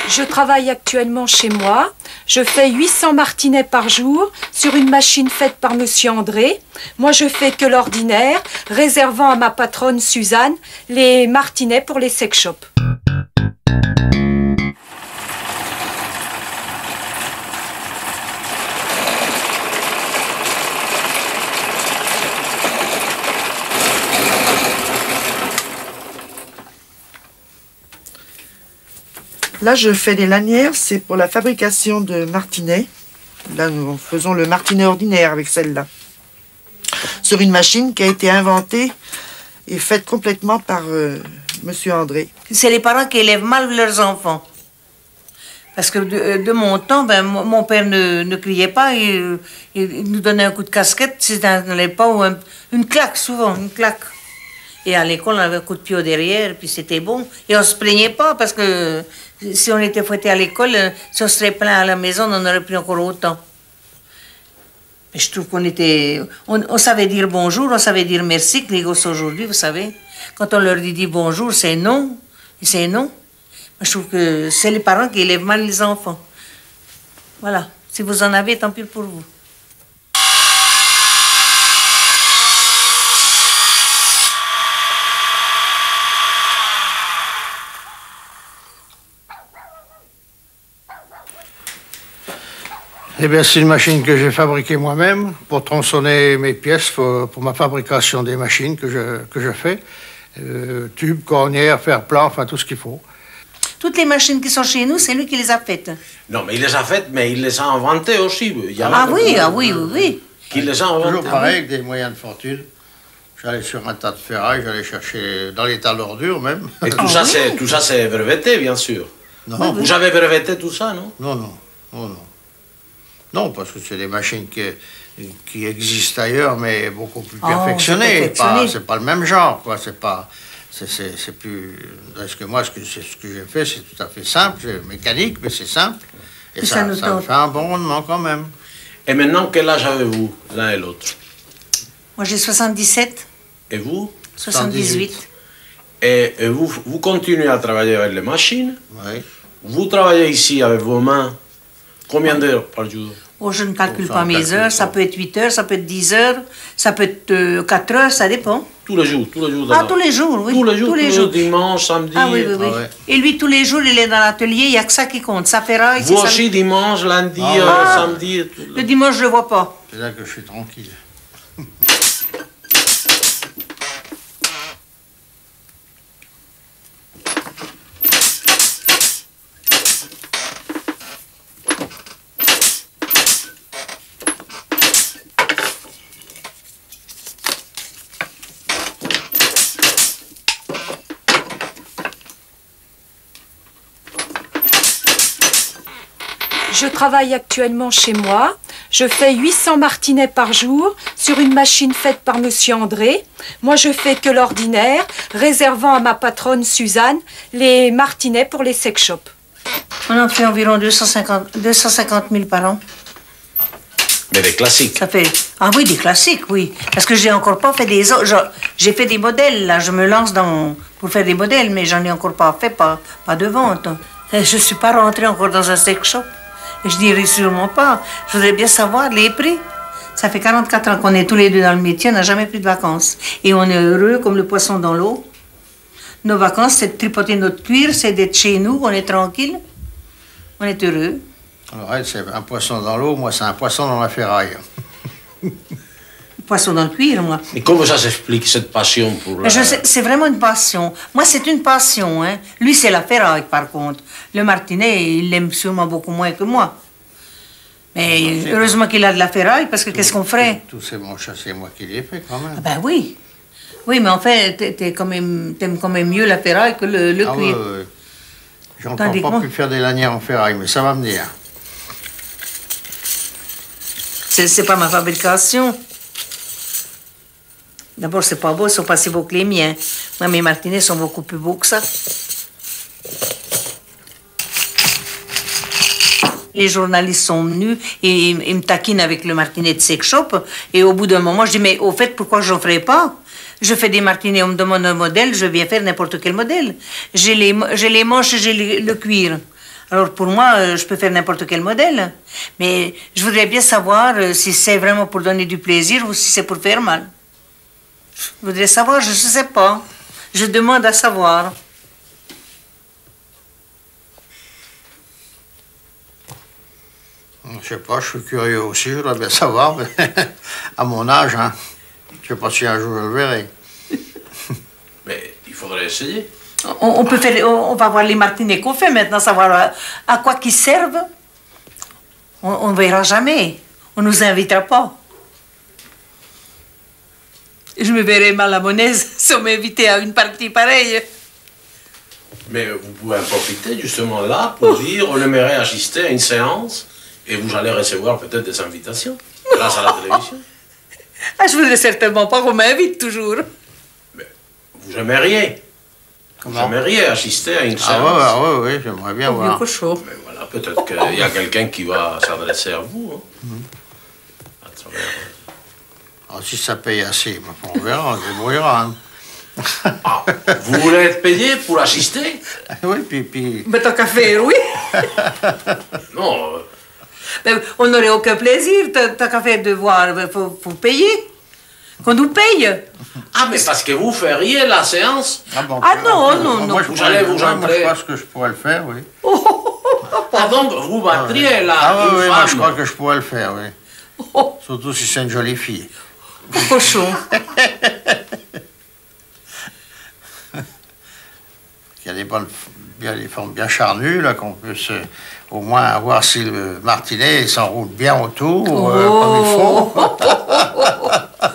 Je travaille actuellement chez moi. Je fais 800 martinets par jour sur une machine faite par Monsieur André. Moi, je fais que l'ordinaire, réservant à ma patronne Suzanne les martinets pour les sex shops. Là, je fais des lanières, c'est pour la fabrication de martinets. Là, nous faisons le martinet ordinaire avec celle-là. Sur une machine qui a été inventée et faite complètement par Monsieur André. C'est les parents qui élèvent mal leurs enfants. Parce que de mon temps, mon père ne criait pas, il nous donnait un coup de casquette, si ça n'allait pas, ou une claque, souvent, une claque. Et à l'école, on avait un coup de pied au derrière, puis c'était bon. Et on se plaignait pas, parce que si on était fouetté à l'école, si on serait plaint à la maison, on en aurait pris encore autant. Mais je trouve qu'on était... On savait dire bonjour, on savait dire merci, que les gosses aujourd'hui, vous savez. Quand on leur dit bonjour, c'est non. C'est non. Moi, je trouve que c'est les parents qui élèvent mal les enfants. Voilà. Si vous en avez, tant pis pour vous. Eh bien, c'est une machine que j'ai fabriquée moi-même pour tronçonner mes pièces pour ma fabrication des machines que je fais. Tubes, cornières, fer plat, enfin tout ce qu'il faut. Toutes les machines qui sont chez nous, c'est lui qui les a faites. Non, mais il les a faites, mais il les a inventées aussi. Oui. Qui les a inventées. Toujours pareil, avec des moyens de fortune. J'allais sur un tas de ferraille, j'allais chercher dans les tas d'ordures même. Et tout ça, c'est breveté, bien sûr. Non. Vous avez breveté tout ça, non? Non. Non, parce que c'est des machines qui existent ailleurs, mais beaucoup plus perfectionnées. C'est pas le même genre, quoi. C'est plus... Parce que moi, ce que j'ai fait, c'est tout à fait simple. C'est mécanique, mais c'est simple. Et ça me fait un bon rendement quand même. Et maintenant, quel âge avez-vous, l'un et l'autre? Moi, j'ai 77. Et vous? 78. Et vous continuez à travailler avec les machines? Oui. Vous travaillez ici avec vos mains? Combien d'heures par jour? Oh, je ne calcule pas mes heures. Ça peut être 8 heures, ça peut être 10 heures, ça peut être 4 heures, ça dépend. Tous les jours? Ah, tous les jours, oui. Tous les jours, dimanche, samedi. Ah oui. Et lui, tous les jours, il est dans l'atelier, il n'y a que ça qui compte. Ça ferraille. Vous aussi, dimanche, lundi, samedi? Le dimanche, je ne le vois pas. C'est là que je suis tranquille. Je travaille actuellement chez moi. Je fais 800 martinets par jour sur une machine faite par Monsieur André. Moi, je fais que l'ordinaire, réservant à ma patronne Suzanne les martinets pour les sex shops. On en fait environ 250 000 par an. Mais des classiques? Ça fait... Ah oui, des classiques, oui. Parce que j'ai encore pas fait des autres. J'ai fait des modèles, là. Je me lance pour faire des modèles, mais j'en ai encore pas fait, pas de vente. Et je suis pas rentrée encore dans un sex shop. Et je dirais sûrement pas. Je voudrais bien savoir les prix. Ça fait 44 ans qu'on est tous les deux dans le métier, on n'a jamais pris de vacances. Et on est heureux comme le poisson dans l'eau. Nos vacances, c'est de tripoter notre cuir, c'est d'être chez nous, on est tranquille. On est heureux. Alors elle, c'est un poisson dans l'eau, moi, c'est un poisson dans la ferraille. Poisson dans le cuir, moi. Et comment ça s'explique, cette passion pour la... C'est vraiment une passion. Moi, c'est une passion, hein. Lui, c'est la ferraille, par contre. Le martinet, il l'aime sûrement beaucoup moins que moi. Mais heureusement qu'il a de la ferraille, parce que qu'est-ce qu'on ferait? Tous ces manches, c'est moi qui les ai fait, quand même. Ah ben oui. Oui, mais en fait, t'aimes quand même mieux la ferraille que le cuir. Oui. J'ai encore pas pu faire des lanières en ferraille, mais ça va venir. C'est pas ma fabrication. D'abord, c'est pas beau, ils sont pas si beaux que les miens. Moi, mes martinets sont beaucoup plus beaux que ça. Les journalistes sont venus et ils me taquinent avec le martinet de sex shop. Et au bout d'un moment, je dis, mais au fait, pourquoi je n'en ferais pas? Je fais des martinets, on me demande un modèle, je viens faire n'importe quel modèle. J'ai les manches et j'ai le cuir. Alors pour moi, je peux faire n'importe quel modèle. Mais je voudrais bien savoir si c'est vraiment pour donner du plaisir ou si c'est pour faire mal. Je voudrais savoir, je ne sais pas. Je demande à savoir. Je sais pas, je suis curieux aussi, je voudrais bien savoir, mais à mon âge, hein. Je sais pas si un jour je le verrai. Mais il faudrait essayer. On peut faire, on va voir les martinets qu'on fait maintenant, savoir à quoi qu'ils servent. On ne verra jamais. On ne nous invitera pas. Je me verrais mal à mon aise si on m'invitait à une partie pareille. Mais vous pouvez en profiter justement là pour dire on aimerait assister à une séance et vous allez recevoir peut-être des invitations grâce à la télévision. Ah, je voudrais certainement pas qu'on m'invite toujours. Mais vous aimeriez. Vous aimeriez assister à une séance. Ah oui, j'aimerais bien voir. Chaud. Mais voilà, peut-être qu'il y a quelqu'un qui va s'adresser à vous. Hein. À travers... Alors, si ça paye assez, on verra, on se débrouillera. Hein. Ah, vous voulez être payé pour assister? Oui, puis... Mais tant qu'à faire, oui. Non. Mais on n'aurait aucun plaisir, tant qu'à faire de voir, il faut payer. Qu'on nous paye. Ah, mais parce que vous feriez la séance? Ah non. Moi, vous allez vous entrer. Moi, je pense que je pourrais le faire, oui. Pardon, vous battriez là. Ah oui, femme. moi, je crois que je pourrais le faire, oui. Surtout si c'est une jolie fille. Cochon. Il y a des formes bien charnues, là, qu'on puisse au moins voir si le martinet s'enroule bien autour, comme il faut.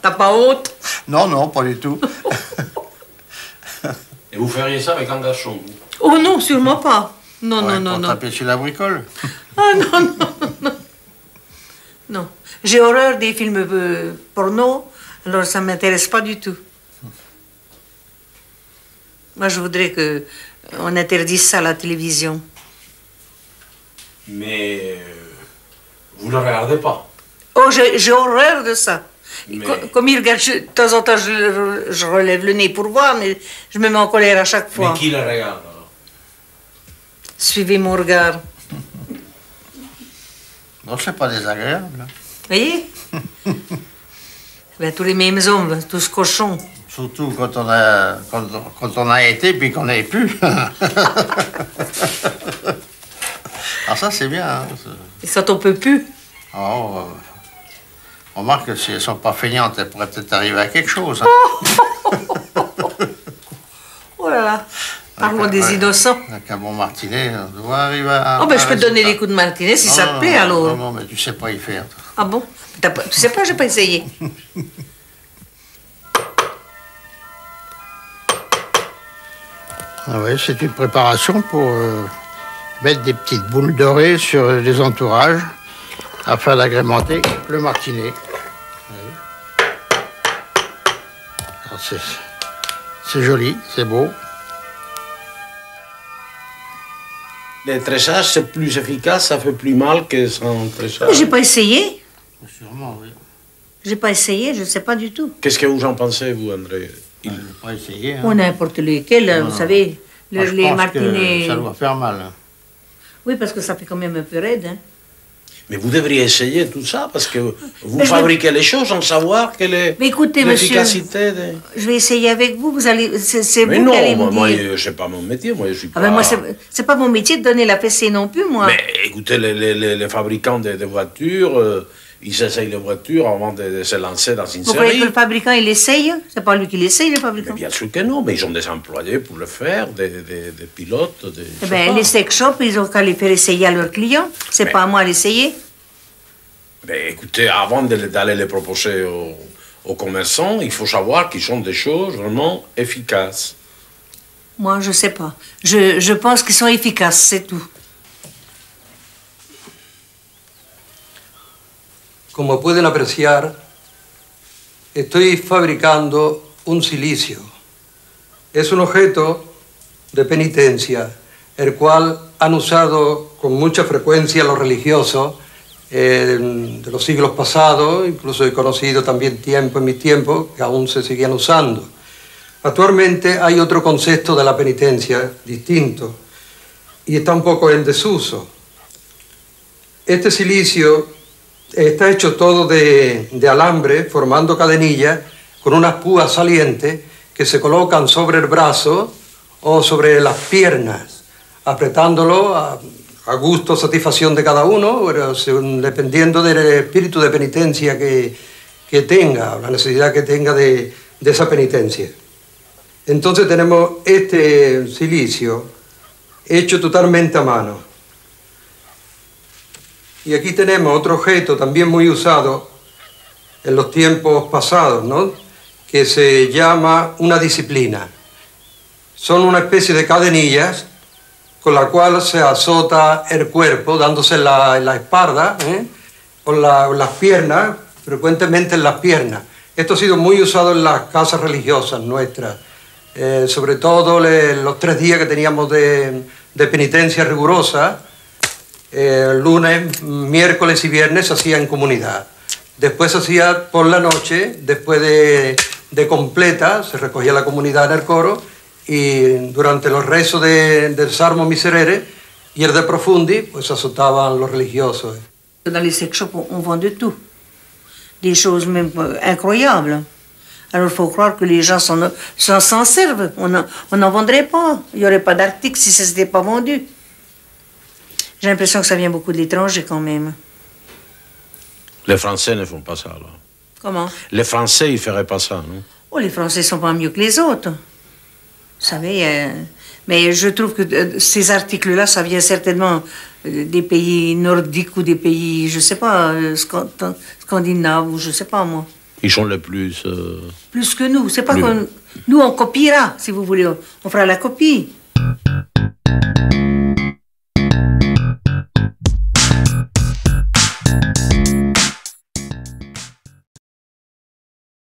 T'as pas honte? Non, pas du tout. Et vous feriez ça avec un garçon? Oh non, sûrement pas. Non. Pour taper sur la bricole. Ah non. J'ai horreur des films porno, alors ça ne m'intéresse pas du tout. Moi, je voudrais qu'on interdise ça à la télévision. Mais vous ne le regardez pas? Oh, j'ai horreur de ça. Mais... Comme il regarde, de temps en temps, je relève le nez pour voir, mais je me mets en colère à chaque fois. Mais qui le regarde alors? Suivez mon regard. Non, c'est pas désagréable. Hein. Vous voyez? Ben, tous les mêmes hommes, tous cochons. Surtout quand on a été puis qu'on n'avait plus. Alors ça, c'est bien. Hein. Et quand on peut plus? Oh, remarque que si elles ne sont pas feignantes, elles pourraient peut-être arriver à quelque chose. Hein. Oh là là. Parlons des innocents. Avec un bon martinet, on doit arriver à... Oh ben je peux te donner des coups de martinet si ça te plaît alors. Non, mais tu sais pas y faire. Toi. Ah bon? Tu sais pas, j'ai pas essayé. Ah oui, c'est une préparation pour mettre des petites boules dorées sur les entourages afin d'agrémenter le martinet. Oui. Alors c'est joli, c'est beau. Les tressages, c'est plus efficace, ça fait plus mal que sans tressage. Mais j'ai pas essayé. Sûrement, oui. J'ai pas essayé, je sais pas du tout. Qu'est-ce que vous en pensez, vous, André? Je n'ai pas essayé. Hein. Ou n'importe lequel, vous savez. Moi, je les pense martinets. que ça doit faire mal. Hein. Oui, parce que ça fait quand même un peu raide. Hein. Mais vous devriez essayer tout ça, parce que vous fabriquez les choses sans savoir quelle est l'efficacité de... Je vais essayer avec vous, vous allez... C'est vous non, qui allez me moi, dire. c'est pas mon métier, moi, je suis pas... Ah ben moi, c'est pas mon métier de donner la fessée non plus, moi. Mais écoutez, les fabricants de voitures, ils essayent les voitures avant de se lancer dans une Vous croyez série. que le fabricant, il essaye? C'est pas lui qui l'essaye, le fabricant? Mais bien sûr que non, mais ils ont des employés pour le faire, des pilotes, des... Eh ben, les sex shops, ils ont qu'à les faire essayer à leurs clients. C'est pas à moi à l'essayer. Mais écoutez, avant d'aller les proposer aux commerçants, il faut savoir qu'ils sont des choses vraiment efficaces. Moi, je sais pas. Je pense qu'ils sont efficaces, c'est tout. Como pueden apreciar, estoy fabricando un silicio. Es un objeto de penitencia, el cual han usado con mucha frecuencia los religiosos de los siglos pasados, incluso he conocido también en mis tiempos, que aún se seguían usando. Actualmente hay otro concepto de la penitencia distinto. y está un poco en desuso. Este silicio está hecho todo de alambre, formando cadenillas, con unas púas salientes que se colocan sobre el brazo o sobre las piernas, apretándolo a gusto, satisfacción de cada uno, pero dependiendo del espíritu de penitencia que tenga, la necesidad que tenga de esa penitencia. Entonces tenemos este silicio hecho totalmente a mano. Y aquí tenemos otro objeto también muy usado en los tiempos pasados, ¿no? Que se llama una disciplina. Son una especie de cadenillas con la cual se azota el cuerpo, dándose en la espalda, con las piernas, frecuentemente en las piernas. Esto ha sido muy usado en las casas religiosas nuestras, sobre todo los 3 días que teníamos de penitencia rigurosa. Lunes, miércoles y viernes se hacía en comunidad. Después se hacía por la noche, después de completa, se recogía la comunidad en el coro, y durante los rezos del Salmo Miserere y el de Profundi, pues azotaban los religiosos. Dans les sex shops, on vend de tout. Des choses même incroyables. Alors il faut croire que les gens s'en servent. On n'en vendrait pas. Il n'y aurait pas d'article si ça ne s'était pas vendu. J'ai l'impression que ça vient beaucoup de l'étranger quand même. Les Français ne font pas ça, alors. Comment? Les Français, ils ne feraient pas ça, non? Oh, les Français sont pas mieux que les autres. Vous savez, mais je trouve que ces articles-là, ça vient certainement des pays nordiques ou des pays, je sais pas, scandinaves ou je sais pas moi. Ils sont les plus... Plus que nous. C'est pas qu'on... Nous, on copiera, si vous voulez. On fera la copie.